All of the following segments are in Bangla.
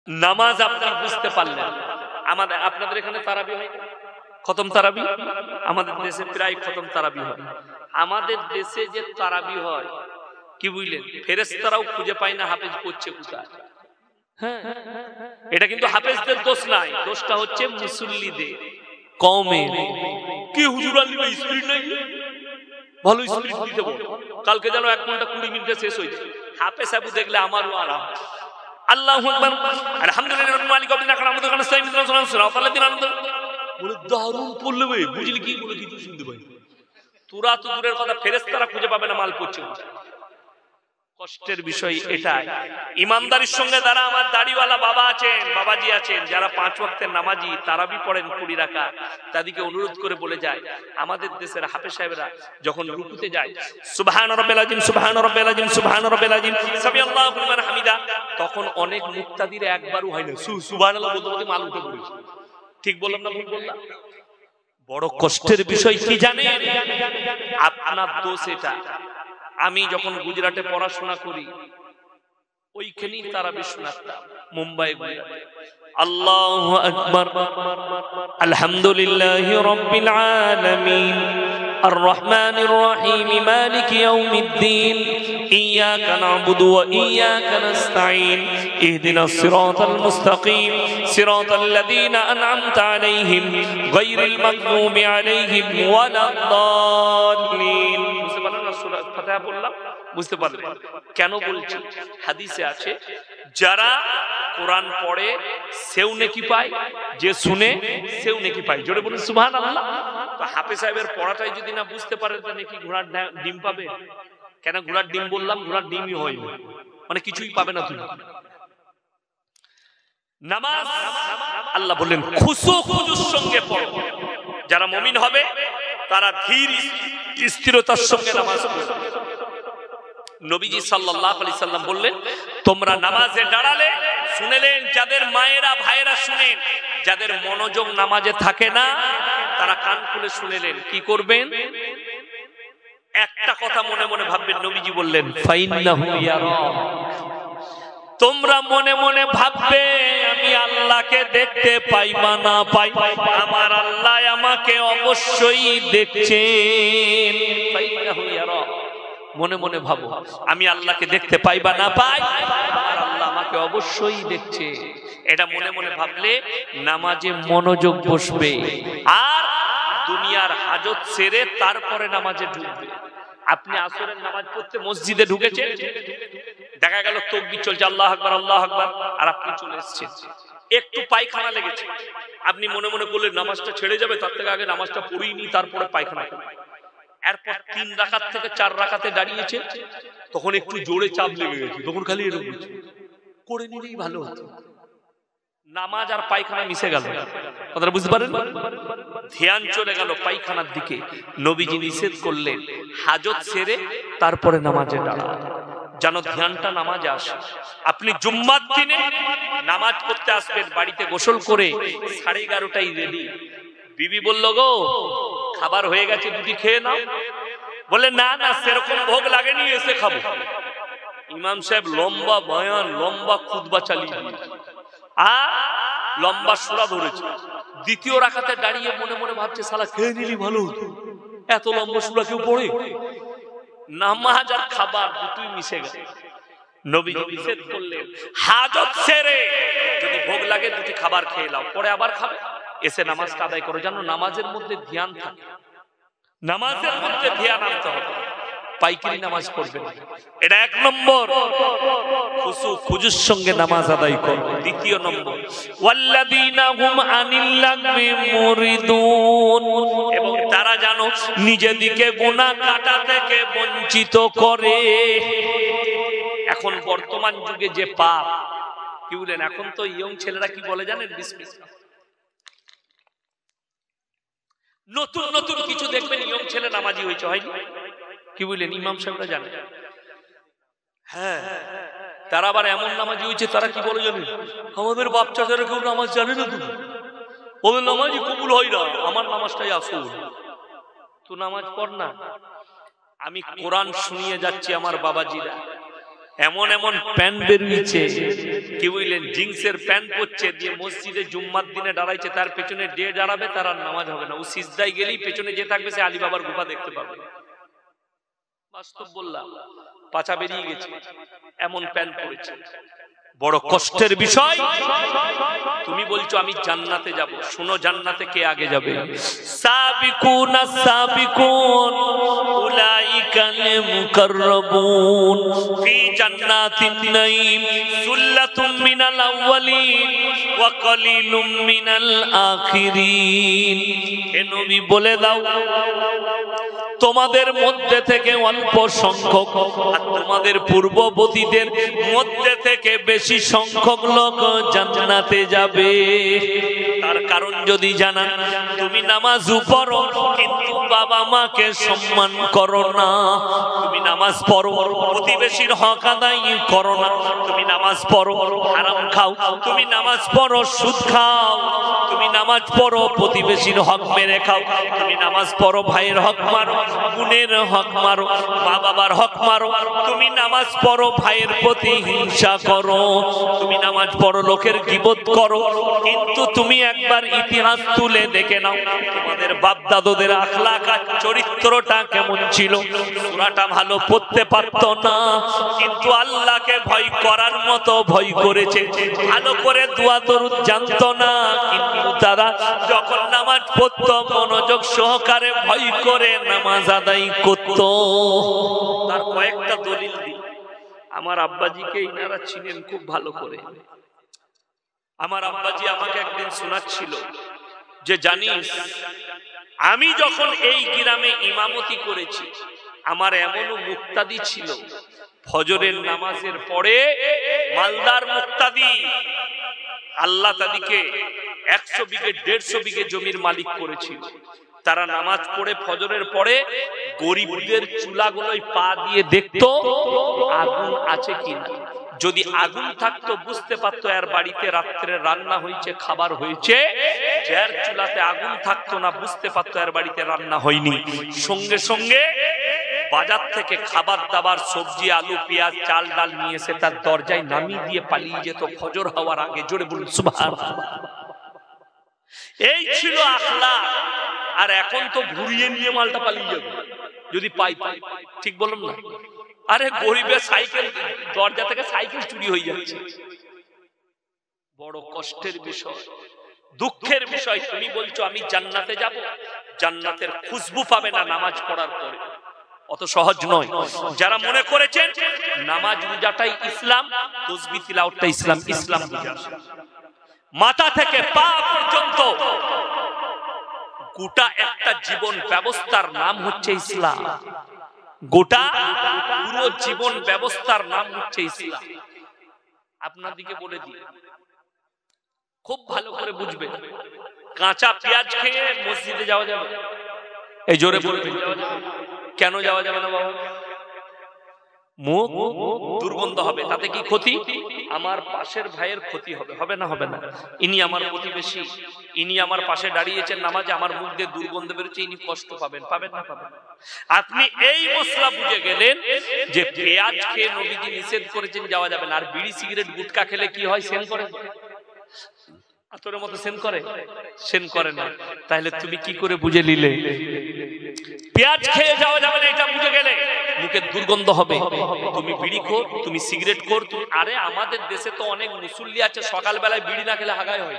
নামাজ আপনি বুঝতে পারলেন। আমাদের আপনাদের এখানে তারাবি হয়, খতম তারাবি আমাদের দেশে প্রায় খতম তারাবি হয়। আমাদের দেশে যে তারাবি হয় কি বুঝলেন, ফেরেশতারাও খুঁজে পায় না হাফেজ পড়ছে কোথায়। হ্যাঁ, এটা কিন্তু হাফেজদের দোষ নাই, দোষটা হচ্ছে মুসল্লিদের কওমের। কি হুজুর আলী ভাই স্পিড নাই, ভালো স্পিড দিতে বল, কালকে যেন 1 ঘন্টা 20 মিনিটে শেষ হয়েছে। হাফেজ সাহেব দেখলে আমারও আরাম। আল্লাহু আকবার, আলহামদুলিল্লাহ মালিক ওয়া বিনা খানামুদু কানা সাইয়্যিদ রাসূলুল্লাহ সাল্লাল্লাহু আলাইহি ওয়াসাল্লাম বলে দারুণ পড়লে ভাই, বুঝলি কি বলে কিছু শুনতে পাই। তোরা তো দূরের কথা, ফেরেশতারা খুঁজে পাবে না মাল পড়ছে। কষ্টের বিষয় এটাই। ইমানদারির সঙ্গে যারা আমার দাড়িওয়ালা বাবা আছেন, বাবাজি আছেন, যারা 5 ওয়াক্তের নামাজি, তারাবি পড়েন 20 রাকাত, তাদেরকে অনুরোধ করে বলে যায়, আমাদের দেশের হাফেজ সাহেবরা যখন রুকুতে যায় সুবহান রাব্বিল আযীম সুবহান রাব্বিল আযীম সুবহান রাব্বিল আযীম সামিআল্লাহু লিমান হামিদা, তখন অনেক মুক্তাদির একবারও হয় না সুবহানাল্লাহ বলতে বলতে মাল উঠে পড়েছে। ঠিক বললাম না ভুল বললাম? বড় কষ্টের বিষয় কি জানেন, আপনার দোষ এটা। আমি যখন গুজরাটে পড়াশোনা করি ওইখানেই তারাবি শোনাতাম, মুম্বাই গুজরাটে। আল্লাহু আকবার, আলহামদুলিল্লাহি রাব্বিল আলামিন, আর রহমানির রহিম, মালিকি ইয়াউমিদ্দিন, ইয়াকা না'বুদু ওয়া ইয়াকা নাস্তাঈন, ইহদিনাস সিরাতাল মুস্তাকিম, সিরাতাল্লাযীনা আন'আমতা আলাইহিম, গায়রিল মাগদুবি আলাইহিম ওয়ালাদ-দাল্লিন। বুঝতে পারলেন না সূরা ফাতিহা পড়লাম? বুঝতে পারলেন কেন বলছি? হাদিসে আছে যারা কোরআন পড়ে সেও নেকি পায়, যে শুনে সেও নেকি পায়। জোরে বলুন সুবহানাল্লাহ। তো হাফেজ সাহেবের পড়াটাই যদি না বুঝতে পারেন তাহলে কি ঘোড়ার ডিম পাবে? কেন ঘোড়ার ডিম বললাম? ঘোড়ার ডিমই হয়নি, মানে কিছুই পাবে না তুমি। নামাজ আল্লাহ বললেন খুশুর সঙ্গে পড়ো। যারা মুমিন হবে তারা ধীর স্থিরতার সঙ্গে নামাজ পড়বে। নবীজি সাল্লাল্লাহু আলাইহি সাল্লাম বললেন, তোমরা নামাজে দাঁড়ালে শুনেলেন, যাদের মায়েরা ভাইয়েরা শুনেন, যাদের মনোযোগ নামাজে থাকে না তারা কান খুলে শুনেলেন, কি করবেন? একটা কথা মনে মনে ভাববেন। নবীজি বললেন ফাইন্নাহু ইয়ারা, তোমরা মনে মনে ভাববে আমি আল্লাহকে দেখতে পাই বা না পাই, আমার আল্লাহ আমাকে অবশ্যই দেখছেন। ফাইন্নাহু ইয়ারা, মনে মনে ভাবো আমি আল্লাহকে দেখতে পাই বা না পাই, আমার আল্লাহ আমাকে অবশ্যই দেখছে। এটা মনে মনে ভাবলে নামাজে মনোযোগ বসবে, আর দুনিয়ার হাজত সেরে তারপরে নামাজে ঢুকবে। আপনি আসরের নামাজ পড়তে মসজিদে ঢুকেছেন, দেখা গেল তাকবীর চলছে আল্লাহু আকবার আল্লাহু আকবার, আর আপনি চলে এসেছেন, একটু পায়খানা লেগেছে, আপনি মনে মনে করলেন নামাজটা ছেড়ে যাবে, তার থেকে আগে নামাজটা পড়েই নি তারপরে পায়খানা করবেন। এরপর 3 রাকাত থেকে 4 রাকাতে দাঁড়িয়েছে, তখন একটু জোরে চাপ লেগে গেছে, তখন খালি এরকম করে নিলেই ভালো হতো। নামাজ আর পায়খানা মিশে গেল, কথাটা বুঝতে পারেন? ধ্যান চলে গেল পায়খানার দিকে। নবীজি নিষেধ করলেন হাজত সেরে তারপরে নামাজে দাঁড়ান, যেন ধ্যানটা নামাজে আসে। আপনি জুম্মার দিনে নামাজ পড়তে আসবেন, বাড়িতে গোসল করে 11:30টায় রেডি। বিবি বলল, গো খাবার হয়ে গেছে, দুটি খেয়ে নাও। বলে না না, সেরকম ভোগ লাগেনি, এসে খাবো। ইমাম সাহেব লম্বা বয়ান, লম্বা খুতবা চালিয়ে দিয়েছে, লম্বা সূরা ধরেছে। দ্বিতীয় রাকাতে দাঁড়িয়ে মনে মনে ভাবছে শালা খেয়ে নিলি ভালো হতো, এত লম্বা সূরা কেউ পড়ে? নামাজ আর খাবার দুটোই মিশে গেছে। নবীজি নিষেধ করলেন হাজত সেরে যদি ভোগ লাগে দুটি খাবার খেয়ে নাও, পরে আবার খাবে, এসে নামাজটা আদায় করো। জানো নামাজের মধ্যে ধ্যান থাকে, নামাজের মধ্যে ধ্যান আনতে হবে, পাইকারি নামাজ পড়বে না। এটা 1 নম্বর, খুজুর সঙ্গে নামাজ আদায় করো। দ্বিতীয় নম্বর, ওয়াল্লাযীনা হুম আনিল লাগবি মুরিদুন, এবং তারা জানো নিজেদিকে গুনাহ কাটা থেকে বঞ্চিত করে। এখন বর্তমান যুগে যে পাপ, কি বলেন, এখন তো ইয়ং ছেলেরা কি বলে জানেন? বিসমিল্লাহ। নতুন নতুন কিছু দেখবেন ইয়ং ছেলে নামাজি হয়েছে, হয়নি? কি বলেন, ইমাম সাহেবরা জানে। হ্যাঁ, তারা আবার এমন নামাজি হয়েছে, তারা কি বলে জানেন? আমাদের বাপ চাচারা কেউ নামাজ জানে না, তুমি ওদের নামাজই কবুল হয় না, আমার নামাজটাই আসল। তো নামাজ পড় না। আমি কোরআন শুনিয়ে যাচ্ছি আমার বাবাজিরা, এমন এমন প্যান্ট বেরিয়েছে, কি বুঝলেন, জিন্সের প্যান্ট পরছে, দিয়ে মসজিদে জুম্মার দিনে দাঁড়াইছে, তার পেছনে যে দাঁড়াবে তার আর নামাজ হবে না। ও সিজদায় গেলেই পেছনে যে থাকবে সে আলী বাবার গুফা দেখতে পাবে। বাস্তব বললাম, পাছা বেরিয়ে গেছে, এমন প্যান্ট পরেছে। বড় কষ্টের বিষয়। তুমি বলছো আমি জান্নাতে যাব, শোনো জান্নাতে কে আগে যাবে। সাবিকুনা সাবিকুন উলাইকাল মুকাররাবুন ফি জান্নাতিন নাঈম সুল্লাতুম মিনাল আউয়ালিন ওয়া কালিলুম মিনাল আখিরিন। হে নবী বলে দাও, তোমাদের মধ্যে থেকে অল্প সংখ্যক আর তোমাদের পূর্ববর্তীদের মধ্যে থেকে বেশি সংখ্যক লোক জান্নাতে যাবে। তার কারণ যদি জানান, তুমি নামাজ পড়ো কিন্তু বাবা মাকে সম্মান করো না, তুমি নামাজ পড়ো প্রতিবেশীর হক আদায় করো না, তুমি নামাজ পড়ো হারাম খাও, তুমি নামাজ পড়ো সুদ খাও, তুমি নামাজ পড়ো প্রতিবেশীর হক মেরে খাও, তুমি নামাজ পড়ো ভাইয়ের হক মারো, বোনের হক মারো, মা বাবার হক মারো, তুমি নামাজ পড়ো ভাইয়ের প্রতি হিংসা করো, তুমি নামাজ পড়ো লোকের গীবত করো। কিন্তু তুমি একবার ইতিহাস তুলে দেখে নাও, তোমাদের বাপ দাদুদের আখলাক আর চরিত্রটা কেমন ছিল। সূরাটা ভালো পড়তে পারতো না, কিন্তু আল্লাহকে ভয় করার মতো ভয় করেছে। ভালো করে দোয়া দরুদ জানতো না, কিন্তু তারা যখন নামাজ পড়তো মনোযোগ সহকারে ভয় করে নামাজ আদায় করত। তার কয়েকটা দলিল দিই। আমার আব্বাজিকে ইনারা চিনেন খুব ভালো করে। আমার আব্বাজি আমাকে একদিন শোনাচ্ছিল যে জানিস, আমি যখন এই গ্রামে ইমামতি করেছি, আমার এমনও মুক্তাদি ছিল, ফজরের নামাজের পরে মালদার মুক্তাদি, আল্লাহ তাদেরকে 100 বিঘে 150 বিঘে জমির মালিক করেছিল। তারা নামাজ পড়ে ফজরের পরে গরিবদের চুলাগুলোয় পা দিয়ে দেখতো আগুন আছে কিনা। যদি আগুন থাকতো বুঝতে পারতো এর বাড়িতে রাত্রে রান্না হয়েছে, খাবার হয়েছে। যার চুলাতে আগুন থাকতো না বুঝতে পারতো এর বাড়িতে রান্না হয়নি। সঙ্গে সঙ্গে বাজার থেকে খাবার দাবার, সবজি, আলু, পেঁয়াজ, চাল ডাল নিয়ে এসে তার দরজায় নামিয়ে দিয়ে পালিয়ে যেত ফজর হওয়ার আগে। জোরে বলুন সুবহানাল্লাহ। এই ছিল আখলাক। আর এখন তো ঘুরিয়ে নিয়ে মালটা পালিয়ে যাবে যদি পাই। ঠিক বললাম না? আরে গরিবের সাইকেল, দরজা থেকে সাইকেল চুরি হয়ে যাচ্ছে। বড় কষ্টের বিষয়, দুঃখের বিষয়। তুমি বলছো আমি জান্নাতে যাব, জান্নাতের খুশবু পাবে না নামাজ পড়ার পরে। অত সহজ নয়। যারা মনে করেছেন নামাজ রোজাটাই ইসলাম, তাসবিহ তিলাওয়াতটা ইসলাম, ইসলাম বুঝা মাথা থেকে পা পর্যন্ত গোটা একটা জীবন ব্যবস্থার নাম হচ্ছে ইসলাম। গোটা পুরো জীবন ব্যবস্থার নাম হচ্ছে ইসলাম। আপনাদেরকে বলে দিই, খুব ভালো করে বুঝবেন। কাঁচা পেঁয়াজ খেয়ে মসজিদে যাওয়া যাবে? এই জোরে বলবেন, কেন যাওয়া যাবে না বাবা? মুখ দুর্গন্ধ হবে, তাতে কি ক্ষতি? আমার পাশের ভাইয়ের ক্ষতি হবে, হবে না? হবে না। ইনি আমার প্রতিবেশী, ইনি আমার পাশে দাঁড়িয়েছেন নামাজে, আমার মুখ দিয়ে দুর্গন্ধ বেরোচ্ছে, ইনি কষ্ট পাবেন, পাবেন না? পাবেন। আপনি এই মশলা বুঝে গেলেন যে পেঁয়াজ খেয়ে নবীজি নিষেধ করেছেন, যাওয়া যাবে না। আর বিড়ি সিগারেট গুটকা খেলে কি হয়? সেন করে, আতরের মতো সেন করে? সেন করে না। তাহলে তুমি কি করে বুঝে নিলে পেঁয়াজ খেয়ে যাওয়া যাবে না? এটা বুঝে গেলে মুখের দুর্গন্ধ হবে। তুমি বিড়ি খোর, তুমি সিগারেট খোর। আরে আমাদের দেশে তো অনেক মুসল্লি আছে সকালবেলায় বিড়ি না খেলে হাগায় হয়।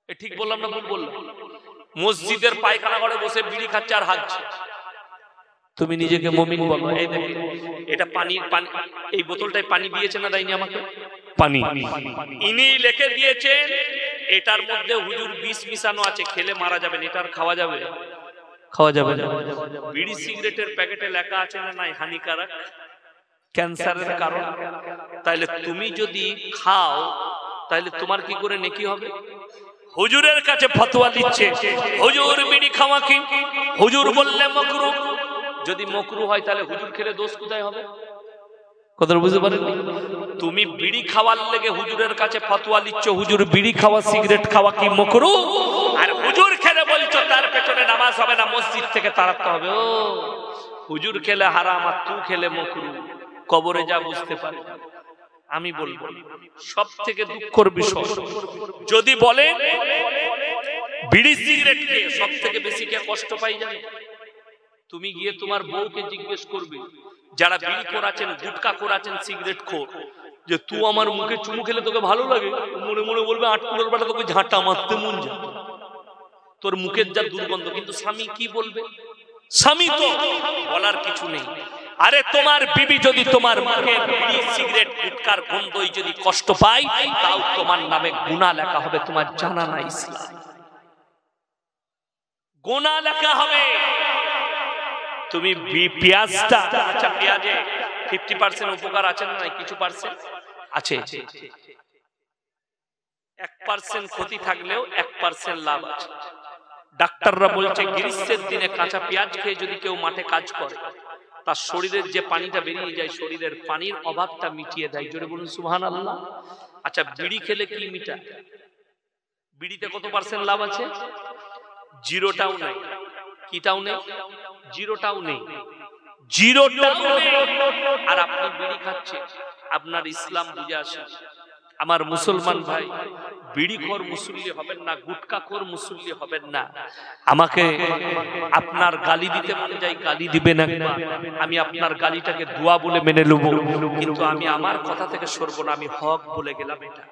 এ ঠিক বললাম না ভুল বললাম? মসজিদের পায়খানা ঘরে বসে বিড়ি খাচ্ছে আর হাগছে। তুমি নিজেকে মুমিন বলো? এই দেখো, এটা পানি, পানি, এই বোতলটায় পানি দিয়েছে না দেয়নি আমাকে? পানি। ইনি লিখে দিয়েছেন এটার মধ্যে হুজুর বিষ মিশানো আছে, খেলে মারা যাবেন। এটার খাওয়া যাবে? খাওয়া যাবে না। বিড়ি সিগারেটের প্যাকেটে লেখা আছে না নাই হানিকারক, ক্যান্সারের কারণ। তাহলে তুমি যদি খাও তাহলে তোমার কি করে নেকি হবে? হুজুরের কাছে ফতোয়া দিচ্ছে, হুজুর বিড়ি খাওয়া কি? হুজুর বললে মাকরুহ। যদি মাকরুহ হয় তাহলে হুজুর খেলে দোষ কোথায় হবে? কথা বুঝতে পারেননি? তুমি বিড়ি খাওয়ার লেগে হুজুরের কাছে ফতোয়া দিচ্ছ, হুজুর বিড়ি খাওয়া, সিগারেট খাওয়া কি মাকরুহ? আর হুজুর খেলে বলছো তার পেছনে নামাজ হবে না, মসজিদ থেকে তাড়াতে হবে। ও হুজুর খেলে হারাম আর তুই খেলে মাকরুহ। কবরে যা বুঝতে পারে। আমি বলবো সব থেকে দুঃখের বিষয়, যদি বলেন বিড়ি সিগারেট খেয়ে সব থেকে বেশি কে কষ্ট পাই জানে? তুমি গিয়ে তোমার বউকে জিজ্ঞেস করবে, যারা বিড়ি খোরাছেন, গুটকা খোরাছেন, সিগারেট খোর, যে তুই আমার মুখে চুমু খেলে তোকে ভালো লাগে? মনে মনে বলবে আটকুড়োর বেলা তোকে ঝাঁটা মারতে মন যায়, তোর মুখের যা দুর্গন্ধ। কিন্তু স্বামী কি বলবে? স্বামী তো বলার কিছু নেই। আরে তোমার বিবি যদি তোমার মুখের বিড়ি সিগারেট গুটকার গন্ধই যদি কষ্ট পায়, তাও তোমার নামে গুনাহ লেখা হবে। তোমার জানা না ইসলাম, গুনাহ লেখা হবে। তুমি পেঁয়াজটা, আচ্ছা পেঁয়াজে 50% উপকার আছে না নাই? কিছু পার্সেন্ট আছে। 1% ক্ষতি থাকলেও 1% লাভ আছে। ডাক্তাররা বলছে গ্রীষ্মের দিনে কাঁচা পেঁয়াজ খেয়ে যদি কেউ মাঠে কাজ করে, তার শরীরের যে পানিটা বেরিয়ে যায়, শরীরের পানির অভাবটা মিটিয়ে দেয়। জোরে বলুন সুবহানাল্লাহ। আচ্ছা বিড়ি খেলে কি মিটায়? বিড়িতে কত পার্সেন্ট লাভ আছে? জিরোটাও নেই। কিটাও নেই? জিরোটাও নেই, জিরোটাও নেই। আর আপনি বিড়ি খাচ্ছেন, আপনার ইসলাম বুঝে আসে। আমার মুসলমান ভাই, বিড়িখোর মুসল্লি হবেন না, গুটকাখোর মুসল্লি হবেন না। আমাকে আপনার গালি দিতে মনে যায়, গালি দিবেন না, আমি আপনার গালিটাকে দোয়া বলে মেনে নেব, কিন্তু আমি আমার কথা থেকে সরব না, আমি হক বলে গেলাম এটা।